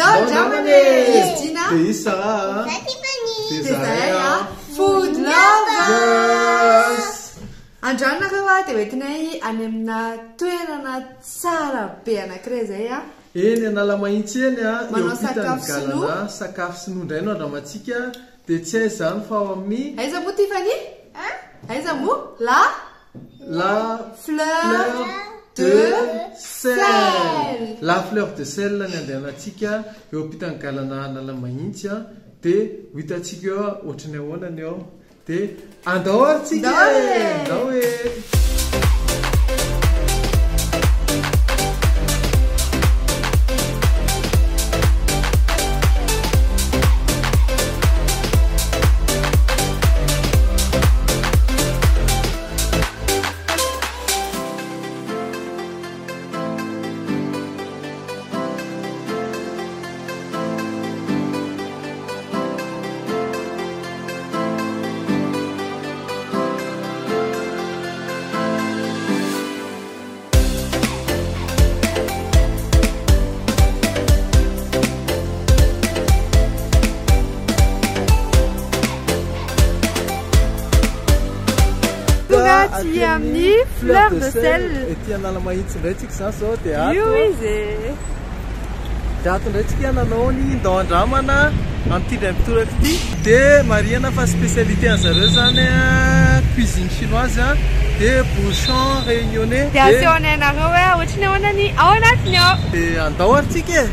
Christina, Sarah, Zaya, food lovers. Andranareo dia hoentinay any amina toerana tsara be anankiray zay eny Analamahitsy eny manao sakafo sinoa, sakafo sinoa indray no andramantsika dia tsy hay izany fa ao amin'ny aiza moa Tiffany? Aiza moa la fleur de sel. La fleur de sel ny andehanantsika eo ampitangalana Analamahitsy dia hitantsika eo ohatrany ahoanany eo dia andao ary tsika andao e. Ty amin'ny fleur de sel ety Analamahitsy indray tsika izany zao dia io izy ato indray tsika nanao ny ndao andramana amin'ity indray mitoraka ity dia marihana fa spécialité an'zareo zany cuisine chinoise dia bouchon réunionnais dia asehony anareo hoe ohatrany ahoanany ao anatiny ao dia andao ary tsika e.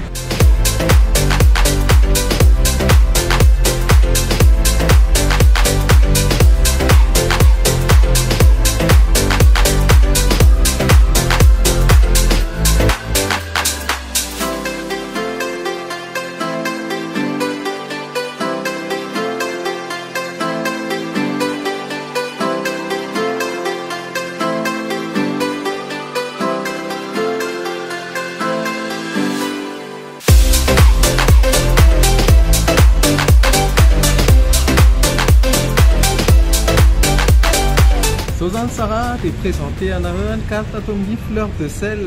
Sarah de présenter anareo ny carte ato amin'ny fleur de sel.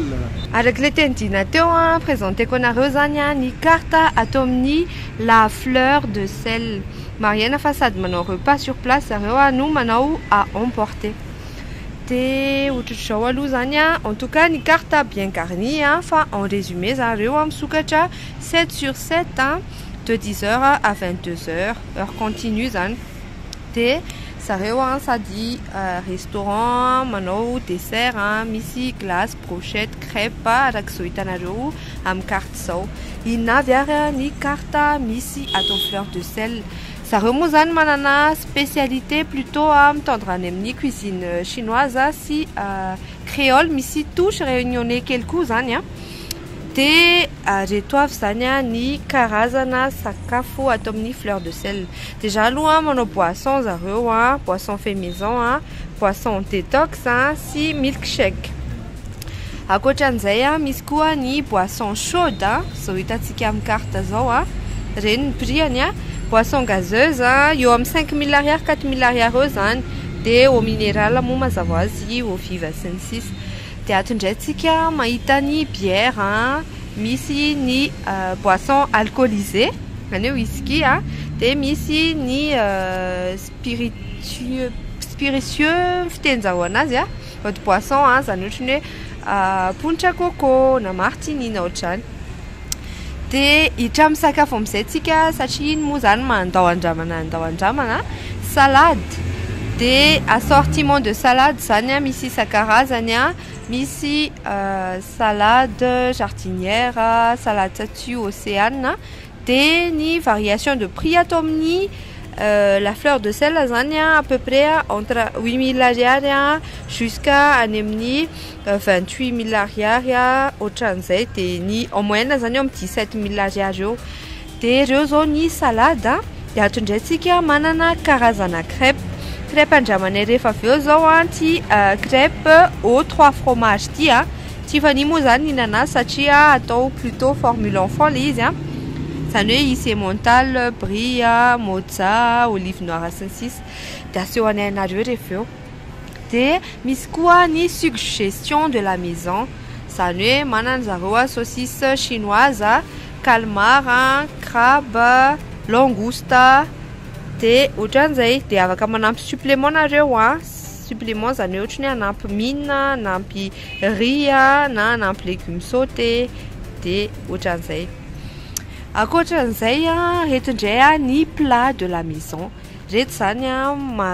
Araka le tenidina teo présenteko anareo zany ny carte ato amin'ny la fleur de sel. Mariana fa sady manao repas sur place zareo no manao à emporter. Dia ohatr'izao aloha zany en tout cas ny carte bien garnie fa en résumé zareo misokatra 7 sur 7 de 10h à 22h heure continue zany. Dia zareo sady restaurant manao dessert misy glace, brochette, crêpe arak'izao hitanareo amin'ny carte zao. Inona avy ary ny carte misy ato fleur de sel. Zareo moa zany manana spécialité plutôt mitandra any amin'ny cuisine chinoise sy créole, misy touche réunionnais kely koa zany dia reto avy zany ny karazana sakafo ato amin'ny fleur de sel. Déjà aloha manao boisson zareo boisson fait maison boisson détox sy milkshake. Akoatran'izay misy koa ny boisson chaude zao hitantsika amin'ny carte zao reny ny prix-any boisson gazeuse eo amin'ny 5000 ariary 4000 ariary eo zany dia eau minérale moa mazava azy eau viva sy ny sisa. Dia ato indray tsika mahita ny bière misy ny boisson alcoolisée any whisky dia misy ny spiritueux fitenjao anazy eau de boisson zany ohatrany hoe ponitra coco na martini na ohatrany. Dia hiditra amin'ny sakafo amin'izay tsika satria iny moa zany mandao andramana salade. Dia assortiment de salade zany misy isan-karazany misy salade jardinière, salade statue océane. Dia ny variation de prix ato amin'ny la fleur de sel zany à peu près entre 8000 ariary jusqu'à any amin'ny 28000 ariary ohatran'izay. Dia ny en moyenne zany eo amin'ny 17000 ariary eo. Dia ireo zao ny salade. Dia ato indray tsika manana karazana crêpe andramanay rehefa avy eo zao ty crêpe au 3 fromage ty fany moa zany hinana satria atao plutôt formule enfant le izy zany hoe isy emmental, brie, mozza, olive noire sy ny sisa. Dia asehony anareo rehefa eo. Dia misy koa ny suggestion de la maison zany hoe manana zareo saucisse chinoise calmar, crabe, langouste dia ohatran'izay dia afaka manampy supplément nareo supplément zany hoe ohatra ny anampy mine, anampy riz na anampy légumes sautés dia ohatran'izay. Ankoatran'izay reto indray ny plat de la maison. Reto zany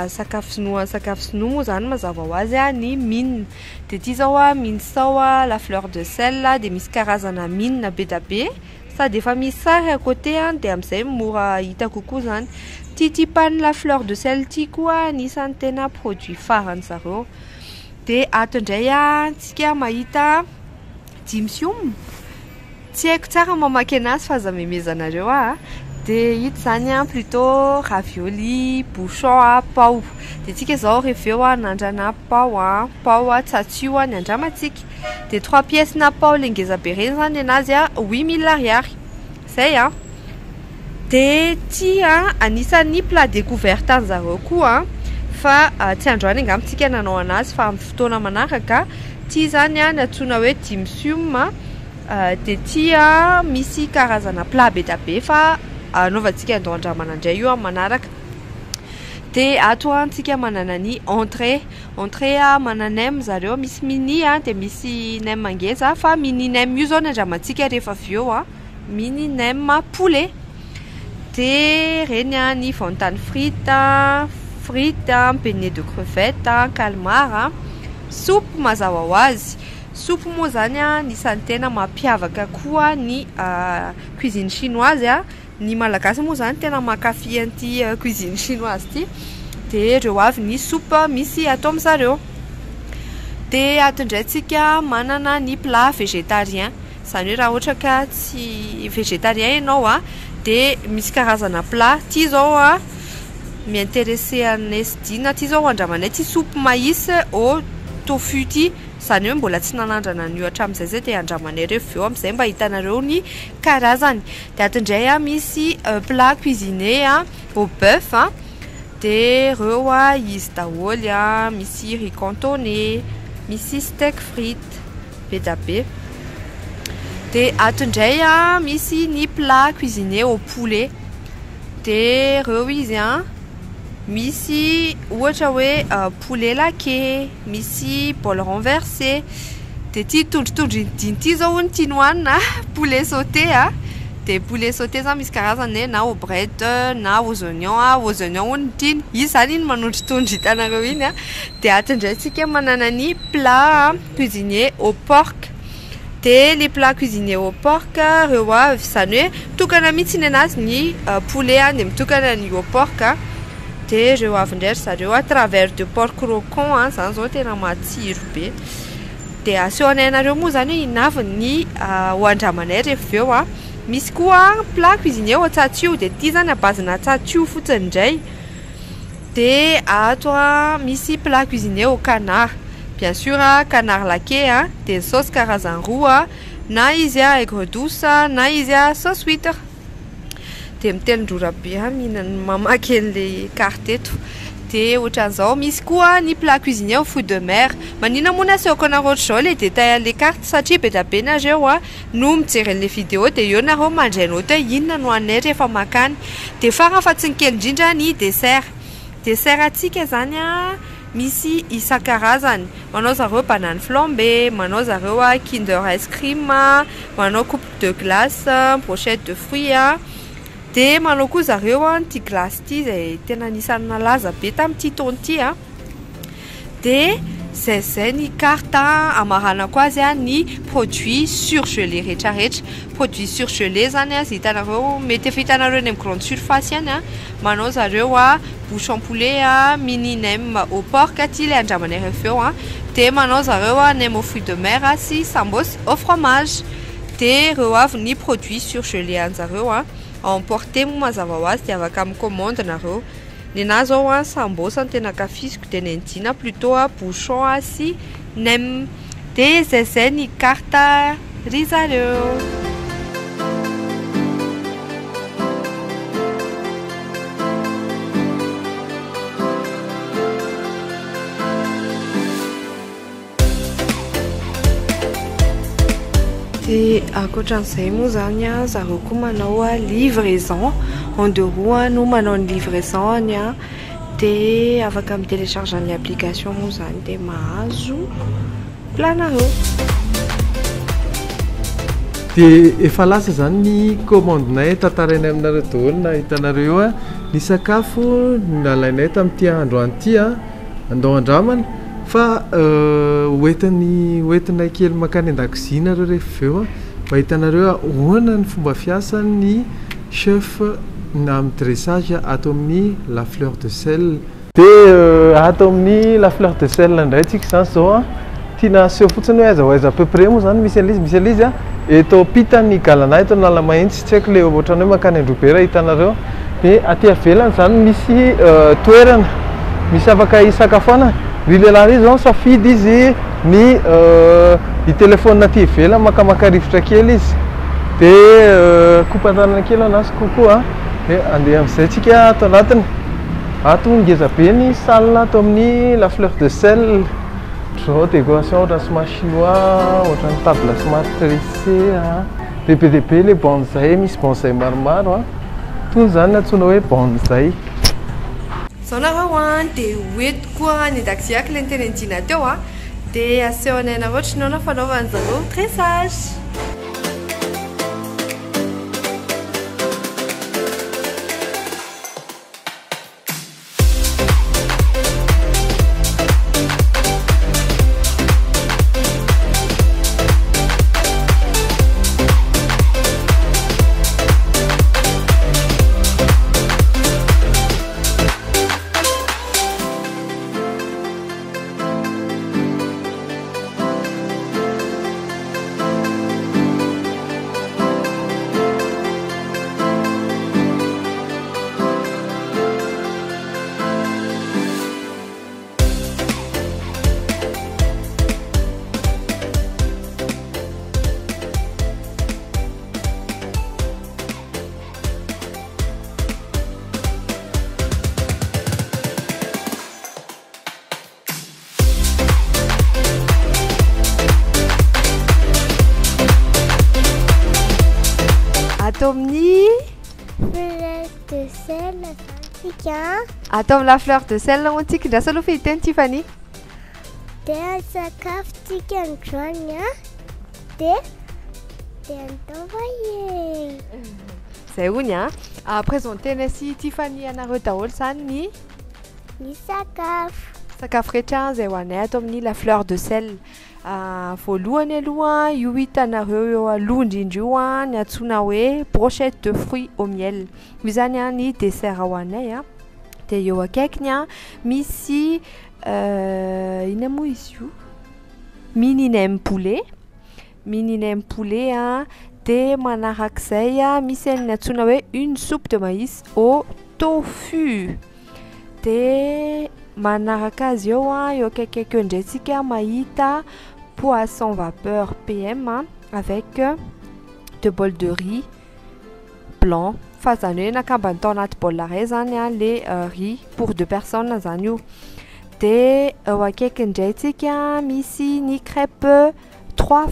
sakafo sinoa moa zany mazava ho azy ny mine. Dia ity zao mine sao la fleur de sel dia misy karazana mine be da be sady efa misy sary à côté dia amin'izay mora hita kokoa zany. Ity pane la fleur de sel ity koa anisan'ny tena produit farany zareo. Dia ato indray tsika mahita dimsum. Tsy haiko tsara mamaky anazy fa zamemezanareo dia hita zany plutôt ravioli, bouchon, pao. Dia tsika zao rehefa eo nandrana pao tsatsio ny andramantsika. Dia 3 pièces na pao le ngeza be reny zany anazy 8 000 ariary. Zay dia ty anisan'ny plat découverte an'zareo koa fa tsy androany angamintsika nanao anazy fa amin'ny fotoana manaraka. Ty zany natsoina hoe dimsum dia ty misy karazana plat be da be fa anaovantsika andao andramana indray io manaraka. Dia ato antsika manana ny entrée manana nem zareo misy mini dia misy nem mangeza fa mini nem io zao ny andramantsika rehefa avy eo mini nem poulet. Dia reny ny fontaine frite, beignet de crevette, calmar, soupe mazava ho azy. Soupe moa zany nisan'ny tena mampiavaka koa ny cuisine chinoise ny malagasy moa zany tena mankafy an'ity cuisine chinoise ity. Dia reo avy ny soupe misy atao amin'zareo. Dia ato indray tsika manana ny plat végétarien. Zany hoe raha ohatra ka tsy végétarien ianao dia misy karazana plat. Ty zao miintéressé anay sy dina ty zao andramanay ty soupe maïs au tofu ty. Zany hoe mbola tsy nanandrana an'io hatramin'izay zay dia andramanay rehefa eo amin'izay mba hitanareo ny karazany. Dia ato indray misy plat cuisiné au bœuf dia reo izy daholo misy riz cantonné, misy steak frites be da be. Dia ato indray misy ny plat cuisiné au poulet dia reo izy misy ohatra hoe poulet laqué, misy bol renversé. Dia ty tondrotondro diny ty zao ny tianohanina poulet sauté dia poulet sauté zany misy karazany na au bread na aux oignons ny diny. Izy zany iny manondrotondro hitanareo iny Dia ato indray tsika manana ny plat cuisiné au porc. Dia les plats cuisinés au porc reo avy zany hoe mitokana mihitsy ny anazy ny poulet dia mitokana ny au porc dia reo avy indray zareo travers de porc croquant zany zao tena matsiro be. Dia asehoanay anareo moa zany hoe inavy ny ho andramanay rehefa eo misy koa plat cuisiné au tsatsio dia ty zany abazina tsatsio fotsiny indray. Dia ato misy plat cuisiné au canard. Bien sûr canard laqué dia sauce karazany roa na izy aigre douce na izy sauce huître. Dia mitelindrora be mihinana mamaky an'ilay carte eto. Dia ohatran'izao misy koa ny plat cuisiné au fruits de mer. Maninona moa nasehoko anareo ohatr'izao le détail an'ilay carte satria be da be nareo no mijery an'ilay vidéo dia eo nareo mandray note hoe inona no anay rehefa makany. Dia farany fa tsy ny kely indrindra ny dessert. Dessert atsika zany misy isan-karazany. Manao zareo banane flambée, manao zareo kinder ice cream, manao coupe de glace, brochette de fruits dia manao koa zareo ty glace ty izay tena anisan'ny nalaza be tamin'ity taona ity Dia zay ny carte amaranako azy ny produits surgelés rehetrarehetra. Produits surgelés zany izay hitanareo mety efa hitanareo any amin'ny grande surface any manao zareo bouchon poulet mini nem au porc ty le andramanay rehefa eo dia manao zareo nem aux fruits de mer sy sambos au fromage. Dia reo avy ny produits surgelés anjareo emporté moa mazava ho azy dia afaka amin'ny commande nareo. Ny anahy zao sambos ny tena kafisiko dia ny dina plutôt bouchon sy nem. Dia zay ny carte ry zareo. dia ankoatran'izay moa zany a zareo koa manao a livraison en deux roues no manao ny livraison any a dia afaka mitélécharge ny application moa zany dia mahazo planareo. dia efa lasa zany ny commandinay tantarainay aminareo daholo na hitanareo a ny sakafo nalainay tamin'ity andro an'ity a andao andramana fa hoentinay kely makany an-dakozia nareo rehefa eo a mba hitanareo a ahoana ny fomba fiasan'ny chef na amin'ny dressage ato amin'ny la fleur de sel. dia ato amin'ny la fleur de sel indray tsika zany zao a tiana aseho fotsiny hoe aiza peu près moa zany misy alizy a eto pitany galana eto nala mahitsy tsy haiko le ohatrany hoe makany androbera hitanareo dia aty avelany zany misy toerana misy afaka hisakafoana ry lehilahy ry zao safidy izy ny telefôna aty ivelany makamaka rivotra kely izy dia kopatanana kely anazy kokoa dia andeha amin'izay tsika ato anatiny ato ngeza be ny salle ato amin'ny la fleur de sel. Zao décoration ohatran'ny somary chinois ohatran'ny table somary tressé lehibe le bonzay misy bonzay maromaro a toy zany antsoina hoe bonzay. Zao nareo a dia hoentiko ny daxiaky le nitenenjina teo a dia asehonay nareo trinona fanaovana zareo dressage. Atao amin'ny fleur de sel africain. Atao amin'ny la fleur de sel hoantsika indrasa aloha fihiteny Tiffany. Dia sakafo-tsika androany a dia ataova eny. Zay hony a présentenay sy Tiffany anareo daholo zany ny sakafo. Sakafo rehetra zay hoanay atao amin'ny la fleur de sel. Voalohany aloha io hitanareo eo aloha indrindra io a ny antsoina hoe brochette de fruits au miel. Io zany a ny dessert ho anay a dia eo akaikiny a misy ina moa izy io mini nem poulet a dia manarak'izay a misy ny antsoina hoe une soupe de maïs au tofu dia manaraka azy eo a eo akaikaiky eo indraitsika mahita poisson vapeur PM avec 2 bols de riz blanc fa zany hoe nakambany tao anaty baolina ray zany a le riz pour 2 personnes zany io dia eo akaiky indraitsika misy ny crêpe 3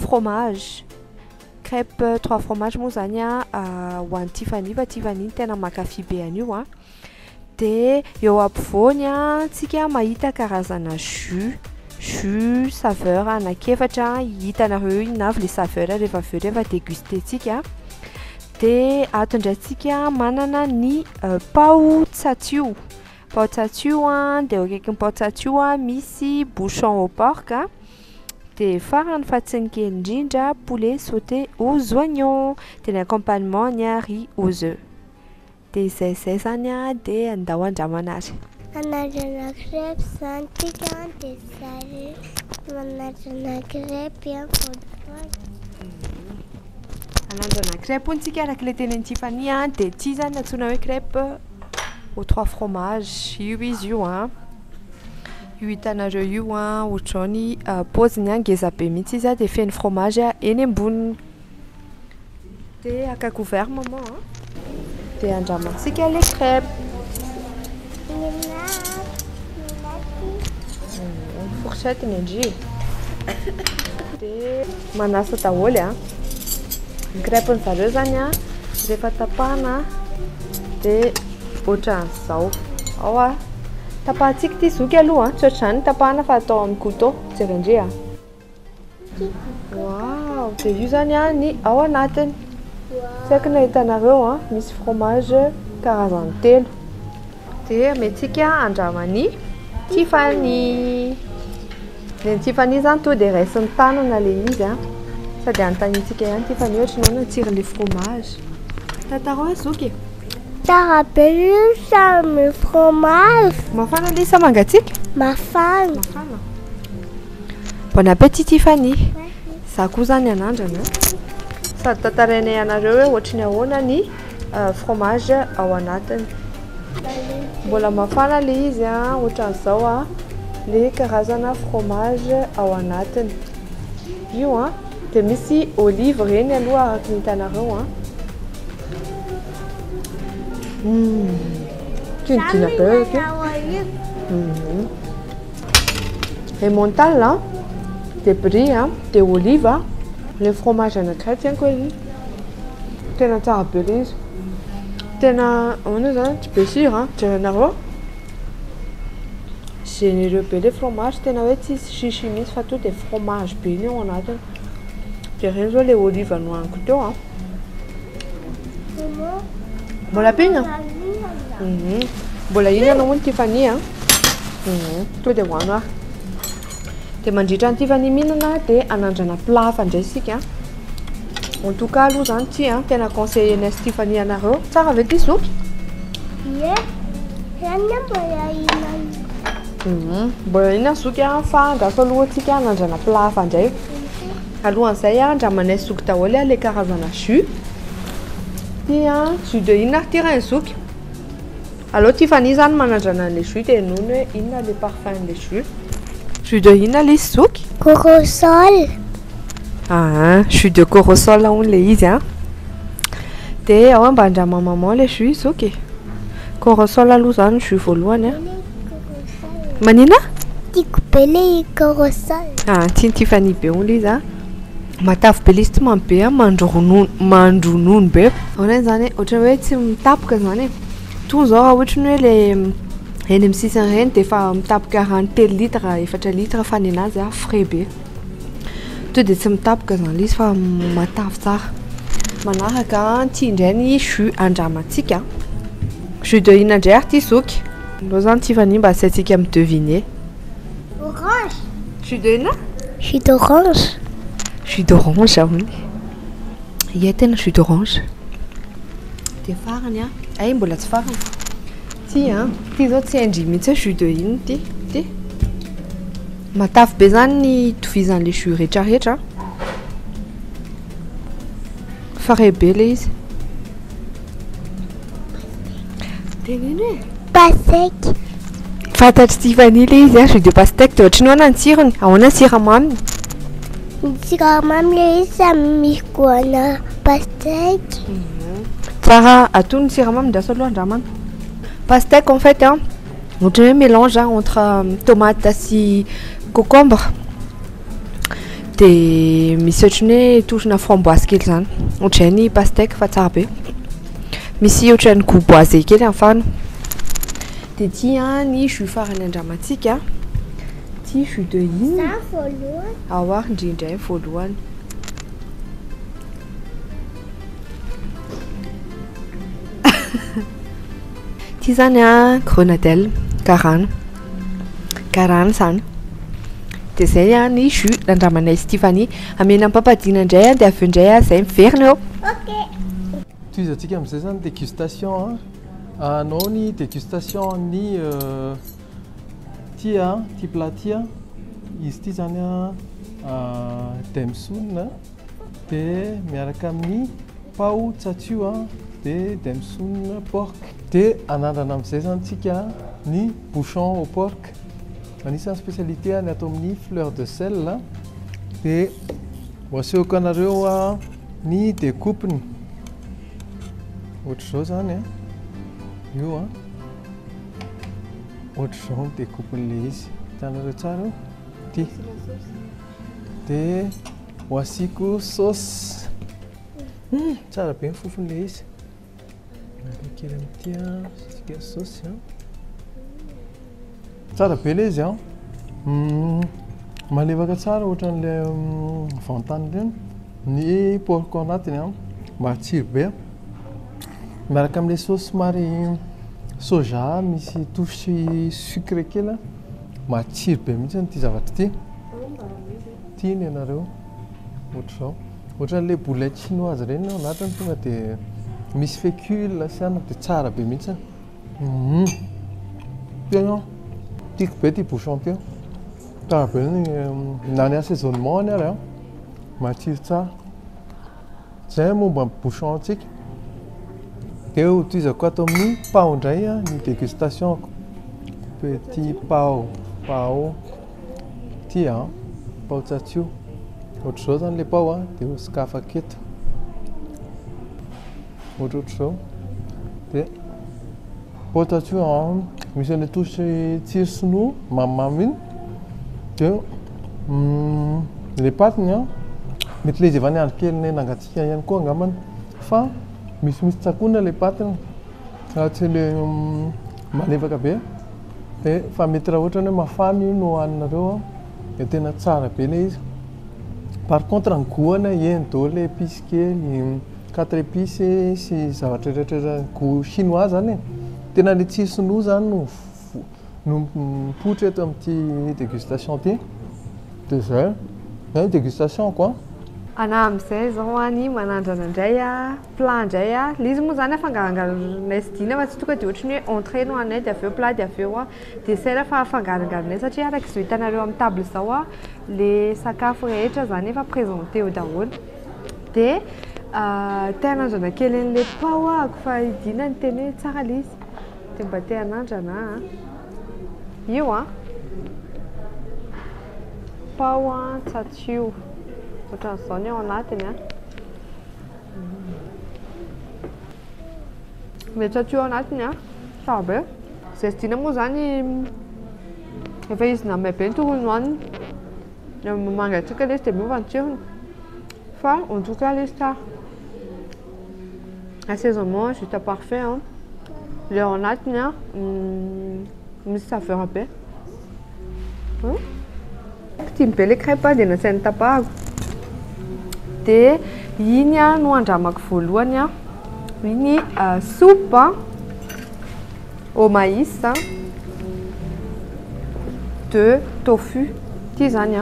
fromage moa zany a ho an'ny Tiffany fa Tiffany tena makafy be an'io a dia eo ampovoany a tsika mahita karazana jus saveur anakefatra hitanareo iny avy le saveur rehefa avy eo rehefa déguster tsika dia ato indray tsika manana ny pao tsatio a dia eo akaiky ny pao tsatio a misy bouchon au porc a dia farany fatsiny kely indrindra poulet sauté aux oignons dia ny accompagnement ny riz aux œufs. Dia izay zany a dia andao andramana azy. Anarana crêpe zany tsika dia sary manarana crêpe a ananjana crêpe ontsika araka le tenen'ny Tiffany a dia ty zany antsoina hoe crêpe aux 3 fromages io izy io a io hitanareo io a ohatrany paoziny a ngeza be mihitsy izy a dia feno fromage eny amboniny dia aka couvert maman a dia andramantsika le crêpe fourchette ny andry dia manasa daholo a Crêpen'zareo zany a rehefa tapahana dia ohatran'izao. Ao a tapahantsika ity zoky aloha tsy ohatr'izany tapahana fa atao amin'ny couteau jerendre a. Wow, dia io zany a ny ao anatiny. Tsy haiko na hitanareo a misy fromage karazany 3. Dia ametintsika andramany Tiffany. Ny Tiffany zany to dia raisin'ny tanana le izy a. Sady anontaniantsika ihany Tiffany ohatranao natsiro le fromage. Tantarao e zoky. Tsara be io samy fromage. Mafana le isa mangatsiaka? Mafana. Mafana. Bon appétit Tiffany. Za koa zany anandrana. Sady tantarainay anareo hoe ohatry ny ahoana ny fromage ao anatiny. Mbola mafana le izy a, ohatran'izao a, le karazana fromage ao anatiny. Io a, dia misy olive reny aloha araka ny hitanareo a. Tintina be io. Emmental a, dia brie a, dia olive a, le fromage anankiray tiako izy. Tena tsara be le izy. Tena ahoana zany tsy be sira jerenareo. Généreux be le fromage tena hoe tsisy chichi misy fa to dia fromage be iny ao anatiny. Dia reny zao le olive nohaniko teo a. Mbola pigna? Mbola ihinana moa ny Tiffany a. To dia hoano a. Dia mandritra ny Tiffany mihinana dia anandrana plat fandraisika. En tout cas aloha zany ty a tena conseiller Tiffany anareo. Tsara ve ty zoky? Ie. Reny mbola ihinana. Mbola ihinana zoky a fa andraso aloha antsika anandrana plat fandray. Alohan'izay a andramanay zoky daholo a le karazana jus. Ty a jus de inona ty raha ny zoky? Allo Tiffany zany manandrana le jus dia nono hoe inona le parfum le jus. Jus de inona le izy zoky? Corosol. Jus de corosol hono le izy a. Dia ao mba andramamanao le jus zoky. Corosol aloha zany jus voalohany a. Manina? Tiako be le corosol. Tiany Tiffany be hono le izy a. Matavy be le izy tsy mamy be a, mandronono be. Ahoana zany ohatra hoe tsy mitapoka zany e. To zao raha ohatra ny hoe le eny amin'ny sisiny reny dia efa mitapoka 3 litre 4 litre fa ny anazy a frais be. To dia tsy mitapoka zany izy fa matavy tsara. Manaraka ty indray ny jus andramantsika. Jus de inona indray ary ty zoky? Allo zany Tiffany mba asiantsika mideviner. Orange. Jus de inona? Jus d'orange. Jus d'orange hono. Ie tena jus d'orange. Dia farany a. Ay mbola tsy farany. Ty a, ty zao tsy haindry mihitsy hoe jus de inona ty. Ty. Matavy be zany ny tovizan'le jus rehetrarehetra. Frais be le izy. Teneny hoe Pastèque. fantatry Tiffany le izy a jus de pastèque dia ohatry ny ahoana ny tsirony? Ahoana siramamy? Ny siramamy le izy samy misy goana pastèque. Tsara atony siramamy ndraso aloha andramana. Pastèque en fait hein, ohatra hoe mélange entre tomate sy concombre. Dia misy ohatry ny hoe torsina framboise kely zany. Ohatray ny pastèque fa tsara be. Misy ohatray ny goût boisé kely amin'ny farany. Dia ty a ny jus farany andramantsika. Ty jus de inona? Za voalohany. Ao ary indrindray voalohany. Ty zany a grenadelle garana. Garana zany. Dia zay a ny jus nandramanay sy Tiffany. Amena ampapadiana indray a dia avy indray a zay miverina eo. Ok. Toizantsika amin'izay zany dégustation a. Anao ny dégustation ny ty a ty plat ty a. Izy ty zany a demsoun dia miaraka amin'ny pao tsatsio a dia demsoun porc. Dia anandrana amin'izay zany tsika ny bouchon au porc. Anisan'ny spécialité ny atao amin'ny fleur de sel. Dia ho asehoko anareo a ny découpeny. Ohatra zao zany a. Io a. Ohatra zao ny découpen'le izy. Hitanareo tsara ty. Dia ho asiako sauce. Tsara be ny fofony le izy. Kely amin'ity sika saosy tsara be le izy malevaka tsara ohatran'le van-tany reny. Ny porc anatiny matsiro be. Miaraka amin'le saosy somary soja misy touche sucré kely matsiro be mihitsy ity zavatra ity. Tiany ianareo ohatr'izao. Ohatran'le boulette chinoise reny ao anatiny tonga dia misy fécule sy ana dia tsara be mihitsy. Tena tiako be ity bouchon ty. Tsara be na ny assaisonnement any ary matsiro tsara. Zay momba ny bouchon antsika. Dia hotoizako ato amin'ny pao indray ny dégustation. Petit pao ty pao tsatsio. Ohatr'izao zany le pao dia hosokafa aketo. Ohatr'izao. Dia pao tsatsio misy an'ilay touche tsiro sinoa mamimamy iny. Dia le patiny mety le izy efa niandro kely nangatsiaka ihany koa angambany. Fa misy tsakoana le patiny. Tsy le malefaka be. Fa mety raha ohatra hoe mafana io no hohaninareo dia tena tsara be le izy. Par contre ny goût eny daholo le épice kely, 4 épices sy zavatra rehetrarehetra goût chinois zany. Tena le tsiro sinoa zany no mipoitra eto amin'ity dégustation ty. Dia zay dégustation quoi. Ana amin'izay zao ny manandrana indray plat indray le izy moa zany afangarongaronay sy dina fa tsy tonga dia ohatry ny hoe entrée no anay dia avy eo plat dia avy eo dessert fa afangarongaronay satria araka izao hitanareo amin'ny table zao le sakafo rehetra zany efa présenté eo daholo. Dia te hanandrana kely an'le pao ako fa idina ny teny hoe tsara le izy. Dia mba te hanandrana io pao tsatsio. Ohatran'izao ny ao anatiny le tsatsio ao anatiny tsara be. Izay sy dina moa zany efa izy namay be ny tokony hohaniny. Mangatsiaka le izy dia miova ny tsirony. Fa en tout cas le izy tsara. Assaisonnement juste parfait. Le ao anatiny misy saveur be. Tiany be le crêpe dia nasainy tapahako. Dia iny no andramako voalohany iny soupe au maïs de tofu ity zany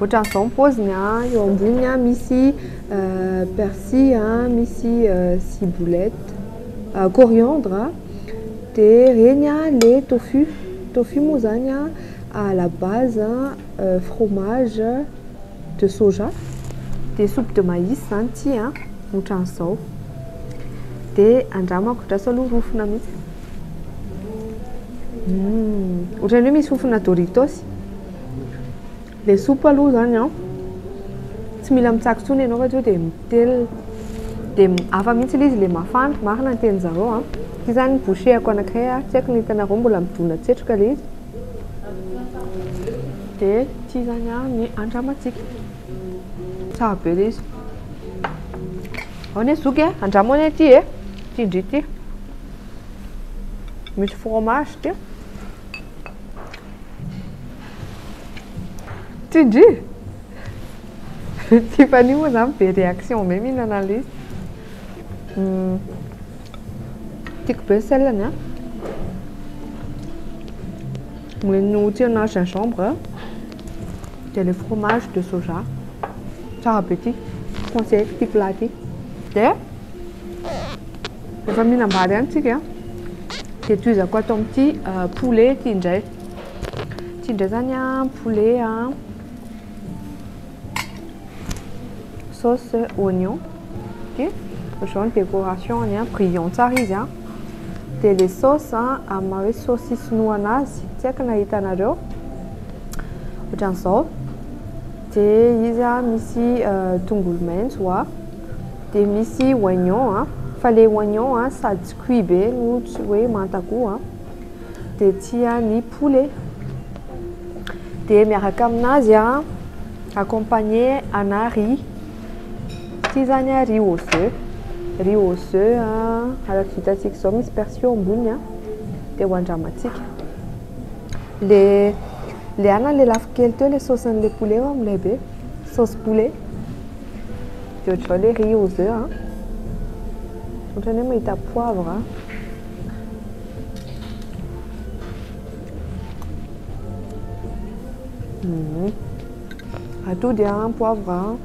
ohatran'izao ny paoziny eo ambony misy persil misy ciboulette coriandre dia reny le tofu moa zany à la base fromage de soja. Dia soupe de maïs zany ity ohatran'izao. Dia andramako drasa aloha rofona mihitsy. Ohatran'ny hoe misy rofona Doritos. Le soupe aloha zany tsy mila mitsako tsony ianao fa dia mitely. Dia hafa mihitsy le izy le mafana. Marina ny tenin-zareo ity zany ny bouchée-ako anankiray tsy haiko ny hitanareo mbola midona tsetroka le izy. Dia ity zany ny andramantsika. Tsara be le izy. Ao ny zoky andramo any ity tindry ity. Misy fromage ity. Tindry. Tiffany moa zany be réaction be mihinana le izy. Tiako be selany no tiana gingembre dia le fromage de soja. Tsara be ity. Conseil ity plat ity. Dia efa mihinam-bary ihany tsika dia toizako ato amin'ity poulet ity indray. Ity indray zany poulet sauce oignon. Ity ohatran'izao ny décoration brillant tsara izy dia le sauce amin'ny hoe saucisse noanazy tsy haiko na hitanareo ohatran'izao. Dia izy misy tongolo maintso dia misy oignon fa le oignon sady tsy cuit be no tsy hoe manta koa dia tia ny poulet. Dia miaraka aminazy accompagné ana riz Ity zany a riz aux œufs. Riz aux œufs araka vitantsika izao misy persio ambony dia hoandramantsika. Le ana le lafo kely teo le saucen'le poulet amin'ilay be sauce poulet. Dia ohatr'izao le riz aux œufs ohatrany hoe mahita poivre atody poivre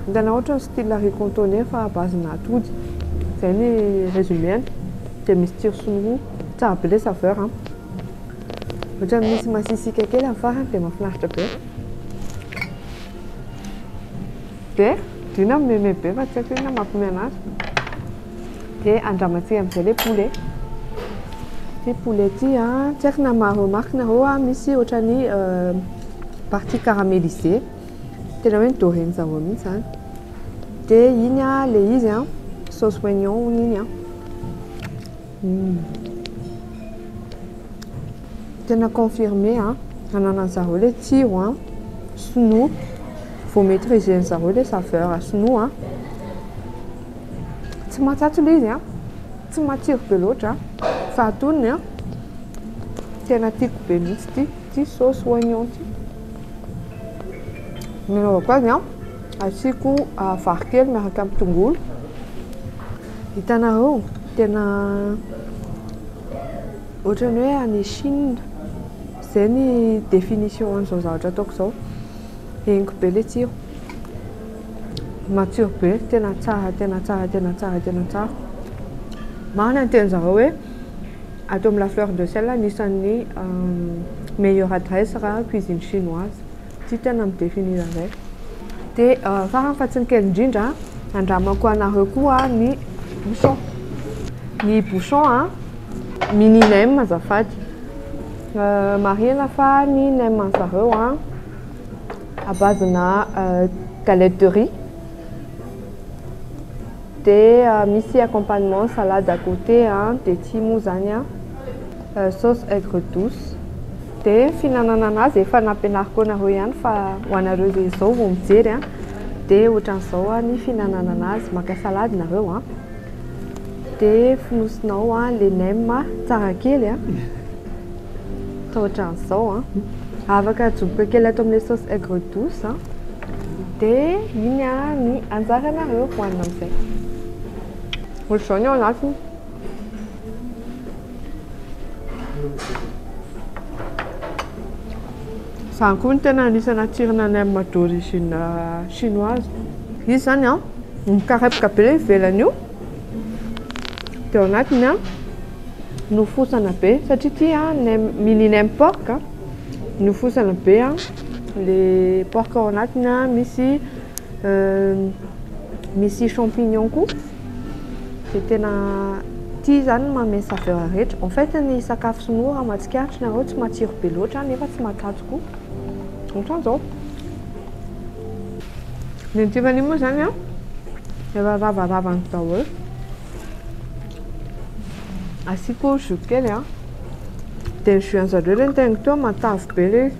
Ndana ohatra ny style riz cantonais fa à base-na atody. Zay ny résumé. Dia misy tsiro sinoa tsara be le saveur ohatra misy masisika kely amin'ny farany dia mahafinaritra be. Dia dina mememe be fa tsy haiko inona mampime anazy. Dia andramantsika amin'izay le poulet. Ity poulet ity tsy haiko na maha-remarque nareo misy ohatrany partie caramélisée. Tena hoe midoreny zareo mihitsy zany. Dia iny le izy sauce oignon iny tena confirmé ananan'ny zareo le tsiro sinoa. Faut maîtriser zareo le saveur sinoa tsy matsatso le izy tsy matsiro be loatra fa atonony tena tiako be mihitsy ty sauce oignon ty. Nanaovako azy asiako vary kely miaraka amin'ny tongolo. Hitanareo tena ohatrany hoe any Chine. Zay ny définition an'izao zavatra ataoko izao. Henoko be le tsiro. Matsiro be, tena tsara, tena tsara, tena tsara, tena tsara. Marina ny tenin-zareo hoe atao amin'ny la fleur de sel anisan'ny meilleure adresse raha cuisine chinoise. Ty tena midéfinir an'izay. Dia farany fa tsy ny kely indrindra andramako anareo koa ny bouchon. Ny bouchon mini nem azafady. Marina fa ny nem an'zareo à base-na galette de riz. Dia misy accompagnement salade à côté dia ity moa zany sauce aigre douce. Dia fihinanana anazy efa nampianariko anareo ihany fa ho anareo izao vao mijery dia ohatran'izao ny fihinanana anazy. Maka salade nareo dia fonosinao le nem tsara kely atao ohatran'izao afaka ajoboka kely atao amin'ilay sauce aigre douce dia iny ny anjaranareo hoanina amin'izay. Ohatr'izao ny ao anatiny. Izany koa ny tena anisana tsirona nem d'origine chinoise. Izy zany mikarepoka be ilay ivelany io. Dia ao anatiny nofosana be satria ity nem mini nem porc nofosana be le porc ao anatiny misy champignon koa. Dia tena ity zany manome saveur rehetra. En fait ny sakafo sinoa raha mahatsikaritra nareo tsy matsiro be loatra nefa tsy matsatso koa. Ohatran'izao. Ny antivany moa zany efa ravaravany daholo. Asiako jus kely dia ny jus an'zareo le ntegna teo matavy be le.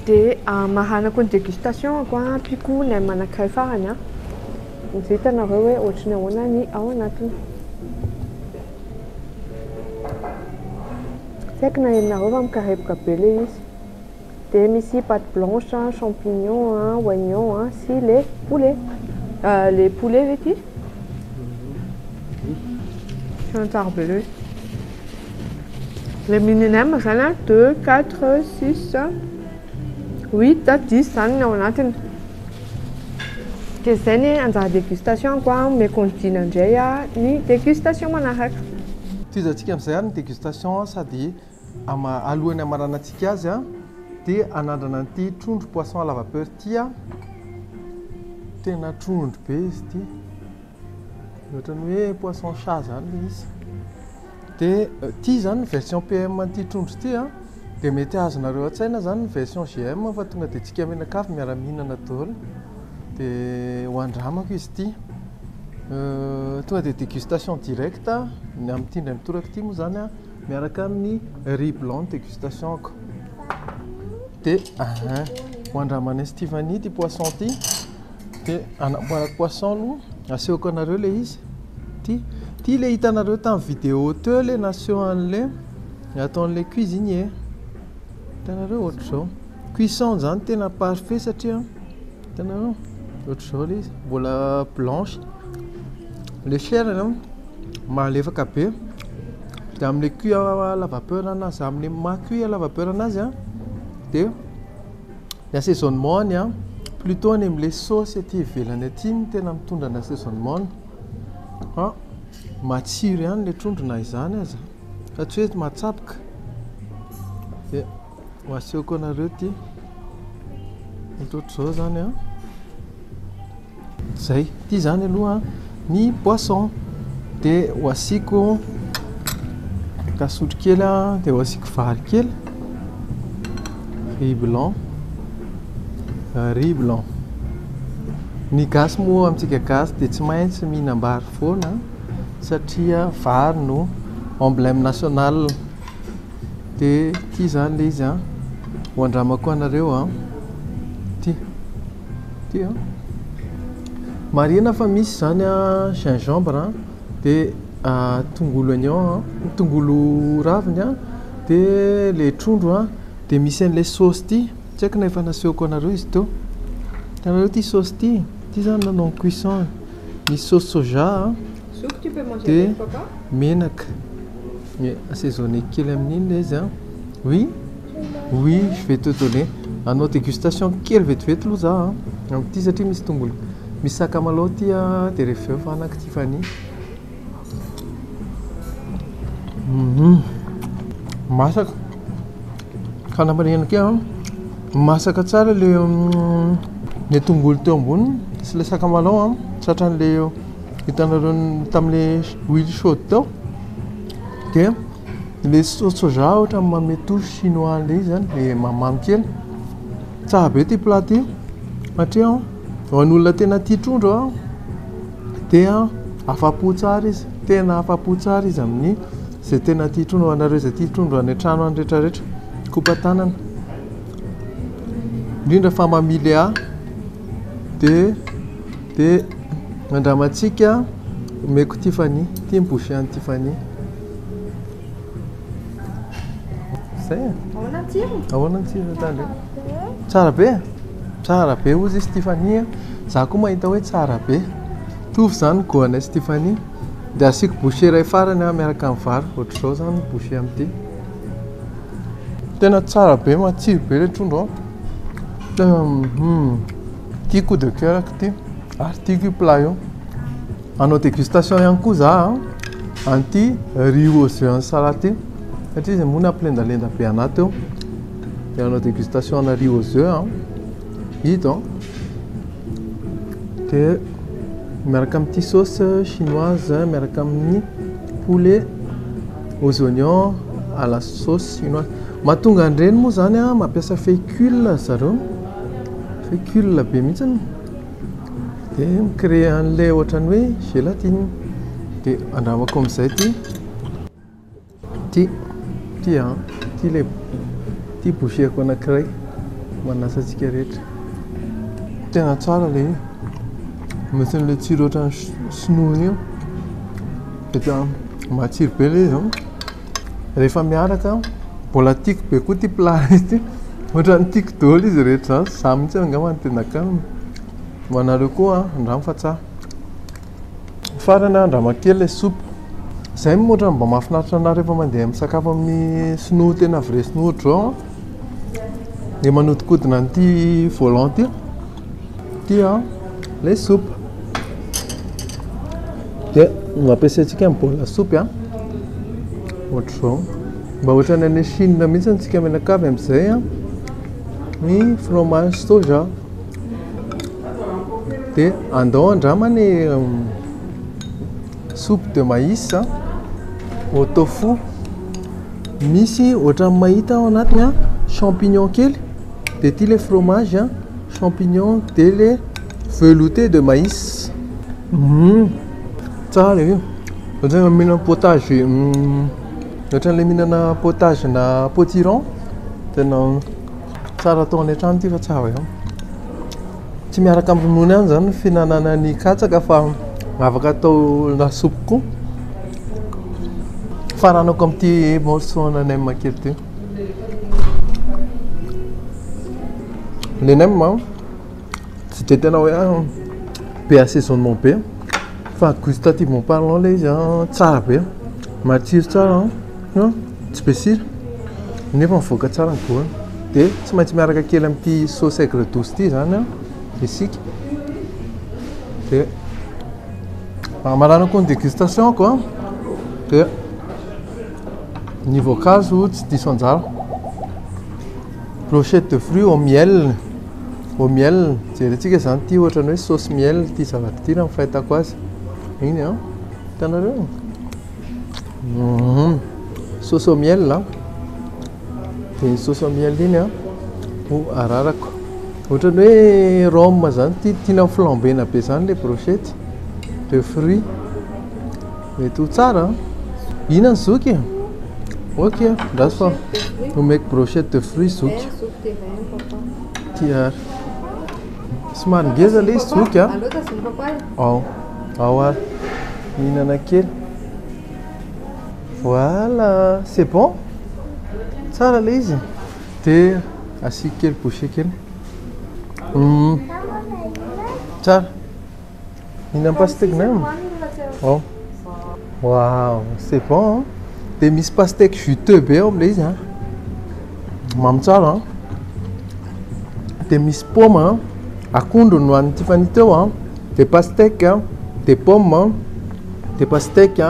Dia mahanako ny dégustation ko ampiako nem anankiray farany izay hitanareo hoe ohatrany ahoana ny ao anatiny. Tsy haiko na henonareo fa mikarepoka be le izy. Dia misy pâte blanche champignon oignon sy le poulet. Le poulet ve ity tena tsara be le. Le mini nem zany 2, 4, 6, 8, 10 zany ao anatiny. Dia zay ny anjara dégustation ko mekonidina indray ny dégustation manaraka. Toizantsika amin'izay ny dégustation sady alohany amaranantsika azy dia anandrana an'ity trondro poisson à la vapeur ity tena trondro be izy ity. Ohatrany hoe poisson chat zany le izy. Dia ity zany ny version PM an'ity trondro ity dia mety azonareo an-tsaina zany ny version GM fa tonga dia tsika menakafy miara-mihinana daholo. Dia hoandramako izy ity. Tonga dia dégustation directe ny amin'ity indray mitoraka ity moa zany miaraka amin'ny riz blanc dégustation. Dia hoandramana Stéphanie ty poisson ty dia anamboarako poisson aloha asehoko anareo le izy ty le hitanareo tamin'ny vidéo teo le naseho an'le ataon'le cuisinier hitanareo ohatr' zao cuisson zany tena parfait satria hitanareo ohatr' zao le izy mbola blanche le chair malefaka be dia amin'le cuit à la vapeur anazy amin'le macuit à la vapeur anazy dia ny assaisonnement ny plutôt any amin'le sauce aty ivelany aty no tena mitondra ny assaisonnement matsiro ihany le trondro na izany aza fa tsy hoe matsapaka dia asehoko anareo ty ohatr'izao zany zay ty zany aloha ny poisson dia ho asiako tasotro kely dia ho asiako vary kely riz blanc ny gasy moa amintsika gasy dia tsy maintsy mihinam-bary foana satria vary no emblème national dia ty zany le izy ho andramako anareo ty marina fa misy zany gingembre dia tongolo oignon tongolo raviny dia le trondro dia misy an'le sauce ty tsy haiko na efa nasehoko anareo izy teo hitanareo ty sauce ty zany nanao cuisson misy sauce soja dia menaka assaisonné kely amin'iny le izy oui je vais te donner anao dégustation kely vetivety aloha za amin'ity satria misy tongolo misy sakamalaho ty dia rehefa eo fanaka Tiffany masaka fanamparenako masaka tsara le tongolo teo ambony sy le sakamalaho satran'le hitanareo tamin'le huile chaude teo dia le sauce soja ohatra manome touche chinois le izy zany le mamamy kely tsara be ty plat ty satria ho an'olona tena tia trondro dia afa-po tsara izy tena afa-po tsara izy amin'ny zay tena tia trondro anareo zay tia trondro any an-trano any rehetrarehetra kopa-tanana indrindra fa mamily dia andramantsika omeko Tiffany ty mibouché any Tiffany zay ahoana ny tsiro tany tsara be ozy izy Tiffany za koa mahita hoe tsara be tovy zany goana izy Tiffany dia asiako bouché iray farany miaraka amin'ny vary ohatr'izao zany bouché amin'ity tena tsara be matsiro be le trondro ty coup de cœur ty ary tiako io plat io anao dégustation ihany koa za an'ity riz aux œufs salade ty satria izy moa nampilendalenda be anaty eo dia anao dégustation ana riz aux œufs hito dia miaraka amin'ity sauce chinoise miaraka amin'ny poulet aux oignons à la sauce chinoise mahatonga an'ireny moa zany mampiasa fécule zareo fécule be mihitsiny dia micrée an'ilay ohatrany hoe gélatine dia andramako amin'izay ty boucheko anankiray manasa antsika rehetra tena tsara le misy n'le tsiro ohatrany sinoa io dia matsiro be le izy rehefa miaraka mbola tiako be koa ty plat izy ohatrany tiako daholo izy rehetra zany za mihitsy angamba nytenakany ho anareo koa andramo fa tsara farany andramakely le soupe zay moa mba mahafinaritra anareo rehefa mandeha misakafo amin'ny sinoa tena vrai sinoa ohatr'izao dia manodikodina an'ity volant ty le soupe dia mampiasaintsika mibola soupe ohatr'izao mba ohatrany any Chine mihitsy antsika menakavy amin'izay ny fromage soja dia andao andramany soupe de maïs au tofu misy ohatrany mahita ao anatiny champignon kely dia ty le fromage champignon dia le velouté de maïs tsara io ohatrany mihinana potage ohatran'ilay mihinana potage na potiron tena tsara ataony an-trano ty fa tsara io tsy miaraka amin'ny ronono ihany zany fihinanana ny katsaka fa afaka atao lasopy koa faranako amin'ity morceau nem kely ty le nem tsy de tena hoe be assaisonnement be fa gustativement parlant le izy tsara be matsiro tsara tsy be sira nefa mivoaka tsara ny goany dia tsy maintsy miaraka kely amin'ity sauce aigre douce ity zany isika dia marana koa ny dégustation ko dia ny voankazo tsy diso anjara brochette de fruits au miel jerentsika zany ity ohatrany hoe sauce miel ty zavatra ty raha mifahitako azy iny hitanareo sauce au miel dia ny sauce au miel iny ho ararako ohatrany hoe rhum zany ty tiana flambena be zany le brochette de fruits mety ho tsara ina ny zoky ok ndraso fa nomeko brochette de fruits zoky tiary somary ngeza le izy zoky ao ary mihinana kely voilà c'est bon tsara le izy dia asiky kely bouché kely tsara mihinana pastèque nem wow c'est bon dia misy pastèque juteux be ao am'le izy mamy tsara dia misy pomme akondro no hoan'ny Tiffany teo dia pastèque dia pomme dia pastèque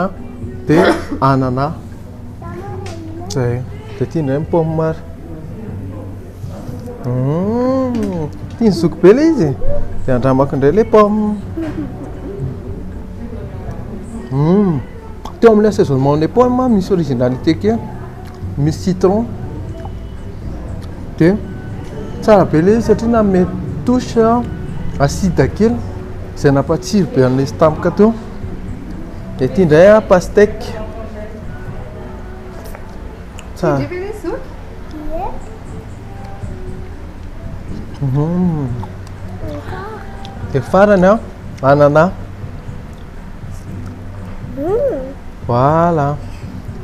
dia ananas zay dia tia indray pomme mary tia ny zoky be le izy dia andramako indray le pomme teo amin'ilay assaisonnement ny pomme misy originalité kely misy citron dia tsara be le izy satria nanome touche acide kely izay nampatsiro be an'ilay izy tampoka teo dia tia indray pastèque tsara dia farany ananas voilà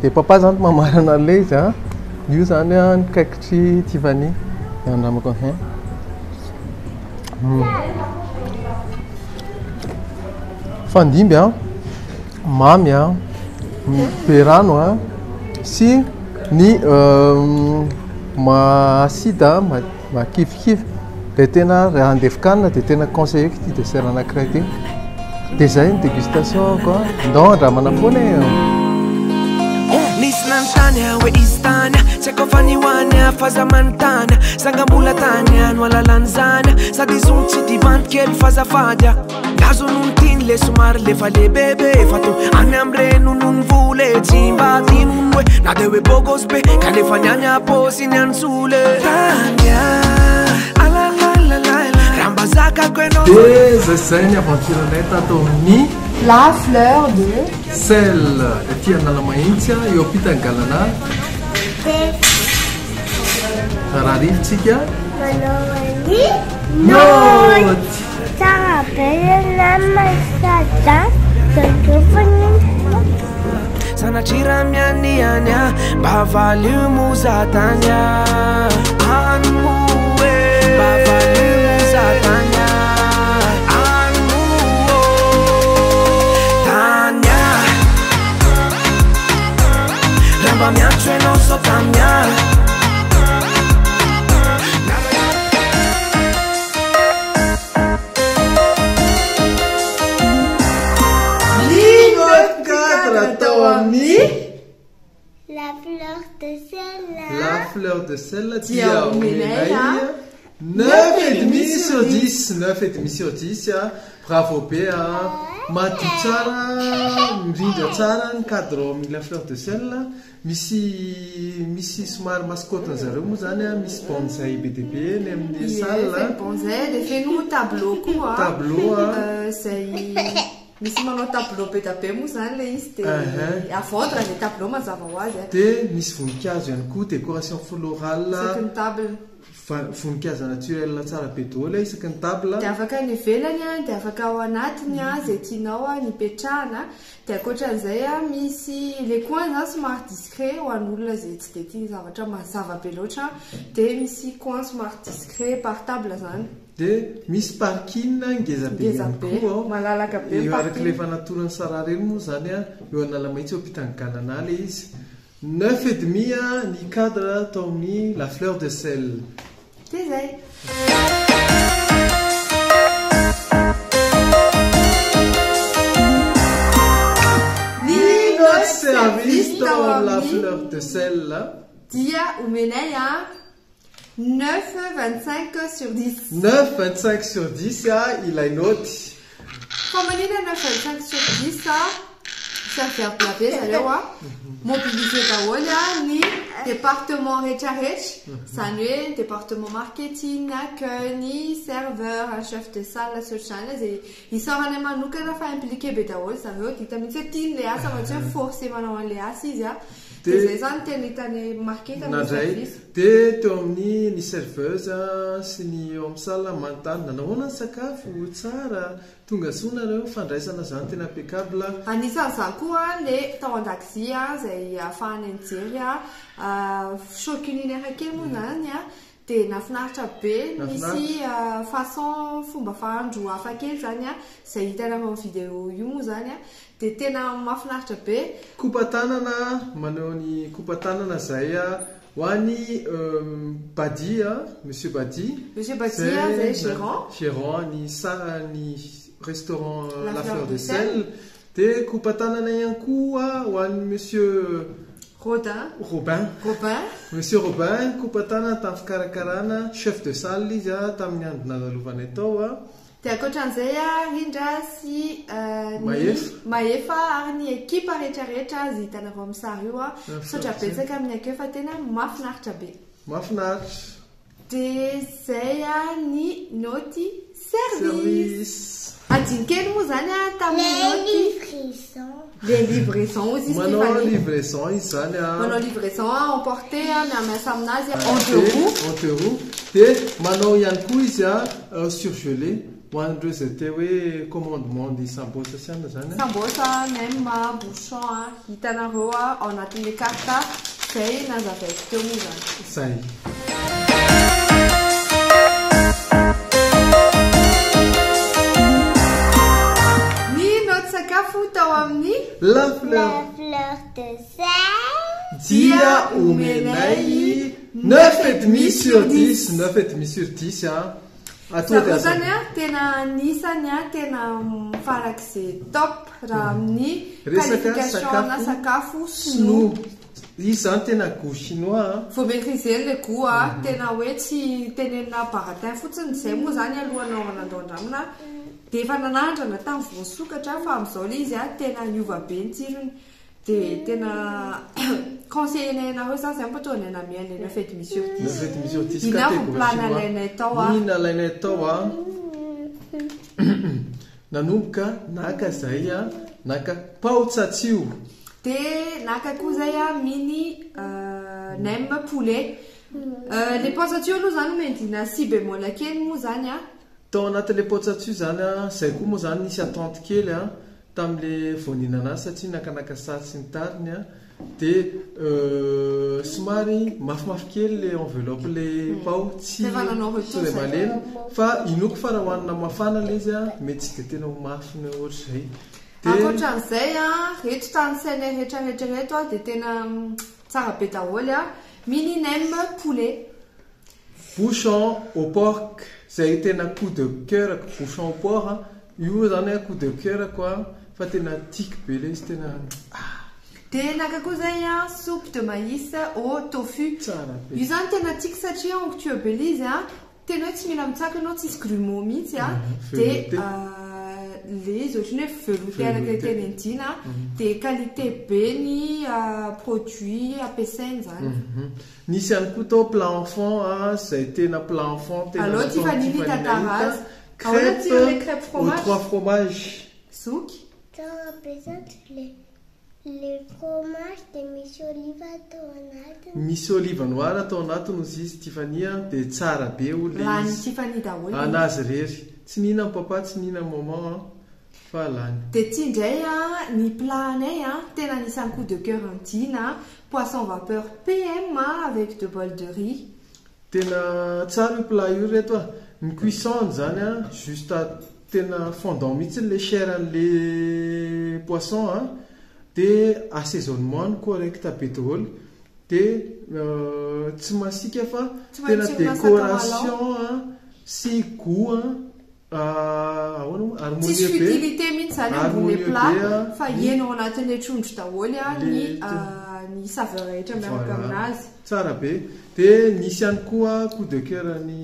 dia papa zany mamarana an'le izy io zany nikaikitry Tiffany andramako fandimby mamy be rano sy ny acide makifikify dia tena raha andefikanina dia tena conseilleko ity dessert anankiray ty dia zay ny dégustation ko ndao andramana foana nisy nanontany hoe izy tany tsy haiko fa nioany faza manontany sangambola tany no alalany zany sady izony tsy divanty kely fazafady nazo nono tiny le somary lefa lebebe fa to any am'ire nonony vole tsy mba tinono hoe na de hoe bogos be ka lefa niany aposy ny antsole tanya alalalala rambazakako enao dia zay ny aventurenay tato amin'ny La fleur de sel ety anala mahitsy eo ampitangalana raha rivotsika Manao noty tsara be na masada tokofany sanatria raha mianiany mba valio mozatanya anoe mba valio mozatanya miaccio e non so cambiare La fleur de sel. La fleur de sel dia omenay 9,5 sur 10 9,5 sur 10 bravo be madio tsara mirindra tsara ny cadre amin'ny la fleur de sel misy somary mascotte zareo moa zany misy bonzai be dia be ny amin'ny salle bonzai dia feno tableau koa tableau zay misy manao tableau be da be moa zany le izy dia avendre le tableau mazava ho azy dia misy voninkazo ihany koa décoration florale c'est une table voninkazo naturel tsara be daholo isaky ny table dia afaka ny ivelany a dia afaka ao anatiny a zay tianao a nipetrahana dia ankoatran'izay a misy le coin zany somary discret ho an'olona zay tsy dia tia zavatra mazava be loatra dia misy coin somary discret par table zany dia misy parking ngezabe ihany koa malalaka be eo araka le fanatorany Sara reny moa zany a eo Analamaitso eo ampitanganan'ala izy 9,5 a ny cadre tao amin'ny la fleur de sel dia zay service dans la fleur de sel dia omenay a 9,25 sur 10 9,25 sur 10 ilay noty famanina 9,25 sur 10 serveur be zareo a mobiliser daholo a ny département rehetrarehetra zany hoe département marketing accueil ny serveur chef de salle sotrany zay isorany manokana fa impliqué be daholo zareo dita mihitsy tiany le asa fa tsy hoe forcé manao an'le asa izy a dia zay zany tena hitany marqué tamin'ny service dia teo amin'ny ny serveuse sy ny eo amin'ny salle manontany nanahoana ny sakafo tsara tonga sonareo fandraisana zany tena impeccable anisan'izany koa le tao an-dakozia zay ahafahany mijery show culinaire kely moa zany a dia nafinaritra be misy façon fomba fahandro hafa kely zany a zay hitana amin'ny vidéo io moa zany a dia tena mafinaritra be kopatanana manao ny kopatanana zay a ho an'ny Badi monsieur Badi zay gérant ny restaurant la fleur de sel dia kopatanana ihany koa ho an'ny monsieur Robin monsieur Robin kopatanana tamin'ny fikarakarana chef de salle izy tamin'ny andro nanalovana tao dia ankoatran'izay rindra sy mahefa ary ny ekipa rehetrarehetra zay hitanao amin'ny sary io misaotra betsaka amin'ny akeo fa tena mafinaritra be dia zay ny noty service adinkely moa zany tamin'ny le livraison aussi manao livraison izy zany manao livraison emporté miamasa aminazy en deux roues dia manao ihany koa izy surgelé ho an'ireo zay te hoe commandement ny sambosa siana zany sambosa même bouchon hitanareo ao anatin'le carte zay nazavaiko teo moa zany tao amin'ny la fleur de sel dia omenay 9,5 sur 10 9,5 sur 10 zany tena anisany tena farak'izay top raha amin'ny qualification na sakafo sinoa izy zany tena goût chinois faut maîtriser le goût tena hoe tsy tenenina baratin fotsiny zay moa zany alohanao anandao-andramina dia efa nanandrana tamin'ny voasokatra fa amin'izao le izy tena miova be ny tsirony dia tena conseillenay anareo zany zay mpatao ny anamiany 9,5 sur 10 ina alainay tao nanomboka naka zay naka paotsatsio dia naka koa zay mini nem poulet le paotsatsio aloha zany mendina si bémol kely moa zany tao anatin'le paotsatsio zany zay koa moa zany nisy attente kely tamin'le voaninanazy satria nakanaka sary sy ny tariny dia somary mafimafy kely le enveloppe le pao tsy le malemy fa inoko fa raha hoanina mafana le izy mety tsy dia tena ho mafiny ohatry zay ankoatran'izay reto tanysaina rehetrarehetrareto dia tena tsara be daholo mini nem poulet bouchon au porc zay tena coup de cœur bouchon au porc io zany coup de cœur koa fa tena tiako be le izy tena dia naka koa zay soupe de maïs au tofu io zany tena tiako satria onctueux be le izy tena hoe tsy mila mitsaka anao tsisy grumeau mihitsy dia le izy ohatrany hoe velouté araka tena indina dia qualité be ny produit ampiasainy zany nisy ihany koa tao plat enfant zay tena plat enfant alors Tiffany Tataraz crêpe aux 3 fromages souk Le fromage de misy olive atao anatiny. Misy olive noir atao anatiny izy Tiffany dia tsara be olona lany izy. Tiffany daholo Anazy rery. Tsy nina papa, tsy nina maman fa lany. dia tia indray ny plat anay tena anisan'ny coup de cœur antina poisson vapeur PM avec 2 bols de riz. Tena tsara io plat io reto ny cuisson zany juste tena fondant mihitsy le chair an'le poisson dia assaisonnement correct be daholo dia tsy masika fa tena décoration sy goût tsisy futilité mihitsy zany ambon'le plat fa ienao anatin'le trondro daholo ny saveur rehetra miaraka aminazy tsara be. Dia nisy ihany koa coup de cœur ny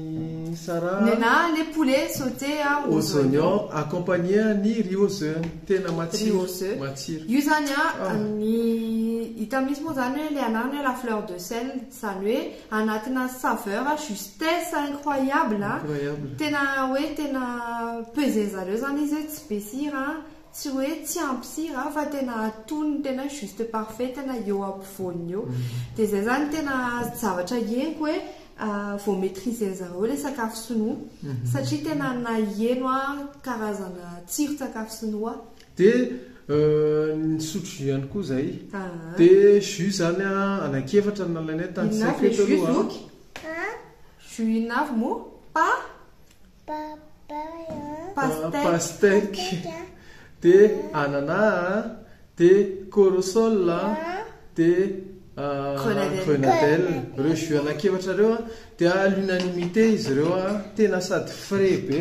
Sarah nena le poulet sauté aux oignons accompagné ny riz aux œufs tena matsiro. Io zany ny hita misy moa zany hoe le anarany la fleur de sel zany hoe anatina saveur justesse incroyable tena hoe tena pesé zareo zany izy tsy be sira tsy hoe tsy ampy sira fa tena atonony tena juste parfait tena eo ampovoany eo dia zay zany tena zavatra henoko hoe vao maîtriser zareo le sakafo sinoa satria tena naheno karazana tsiro-tsakafo sinoa. Dia ny sotro jus ihany koa zay dia jus zany anankiefatra nalainay tany sakety aloha jus inavy moa pastèque dia ananas dia corosol dia grenadelle. Ireo jus anankiefatra ireo dia l'unanimité izy ireo tena sady frais be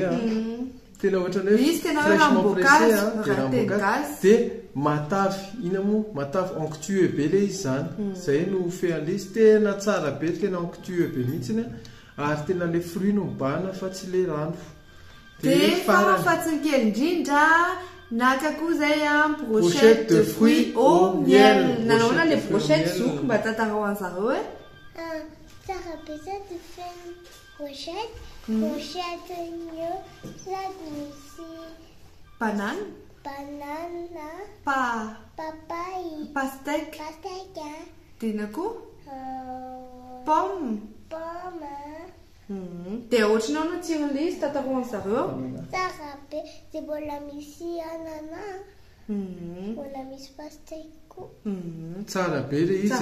tena ohatrany hoe fraîchement pressé dia rambokazy dia matavy ina moa matavy onctueux be le izy zany zay no fean'le izy tena tsara be tena onctueux be mihitsiny ary tena le fruit no mibahana fa tsy le rano. Dia fahafatiny kely indrindra naka koa zay brochette de fruits au miel. Nanaona le brochette zoky mba tantarao an'zareo hoe tsara be sady feno brochette io sady misy banane papay pastèque dia na koa pomme dia ohatranao no tsiron'le izy tantarao an'zareo tsara be dia mbola misy ananas mbola misy pastèque koa tsara be le izy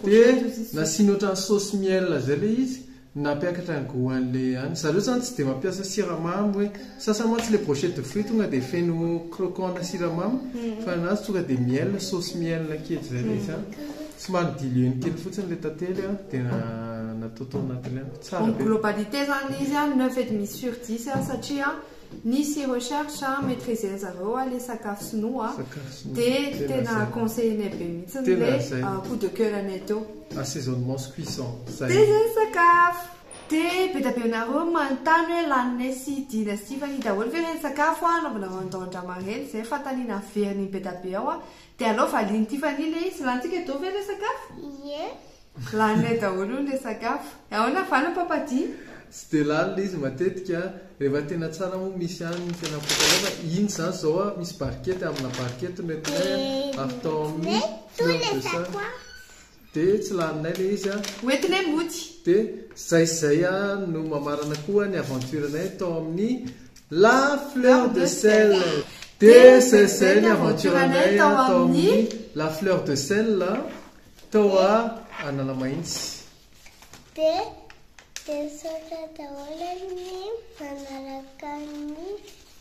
dia nasiana ohatrany sauce miel zay le izy nampiakatra ny goût an'le any zareo zany tsy dia mampiasa siramamy hoe sasamantsy le brochette de fruit tonga dia feno croquant na siramamy fa anazy tonga dia miel sauce miel kely zay le izy tsy manodilieny kely fotsiny le tantely dia natao tao anatiny tsara be. Globalité zany izy 9,5 sur 10 satria nisy recherche maîtriser zareo le sakafo sinoa dia tena conseillenay be mihitsy le coup de cœur anay teo assaisonnement cuisson dia zay sakafo dia be da be nareo manontany hoe laninay sy dynastie fa ny daholo ve reny sakafo anaovana andao-andramareny zay fataniana veriny be da be ao dia alao valiny Tiffany le izy lantsika eto ve le sakafo laninay daholo le sakafo ahoana vana papadi tsy dia lany le izy matetika rehefa tena tsara moa misy any tena potalefa iny zany zao misy barikety amina barikety netinay atao amin'ny fleur de sel dia tsy laninay le izy oentinay mody dia zay no mamarana koa ny aventure anay tao amin'ny la fleur de sel dia zay ny aventure anay tao amin'ny la fleur de sel tao Analamahitsy dia saotra daholo ny manaraka ny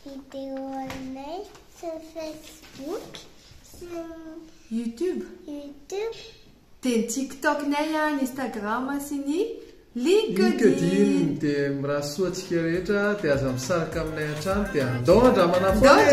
video anay sy Facebook sy YouTube dia TikTok nay ny Instagram sy ny LinkedIn dia mirahasoa antsika rehetra dia aza misaraka aminay an-trano dia andao andramana foana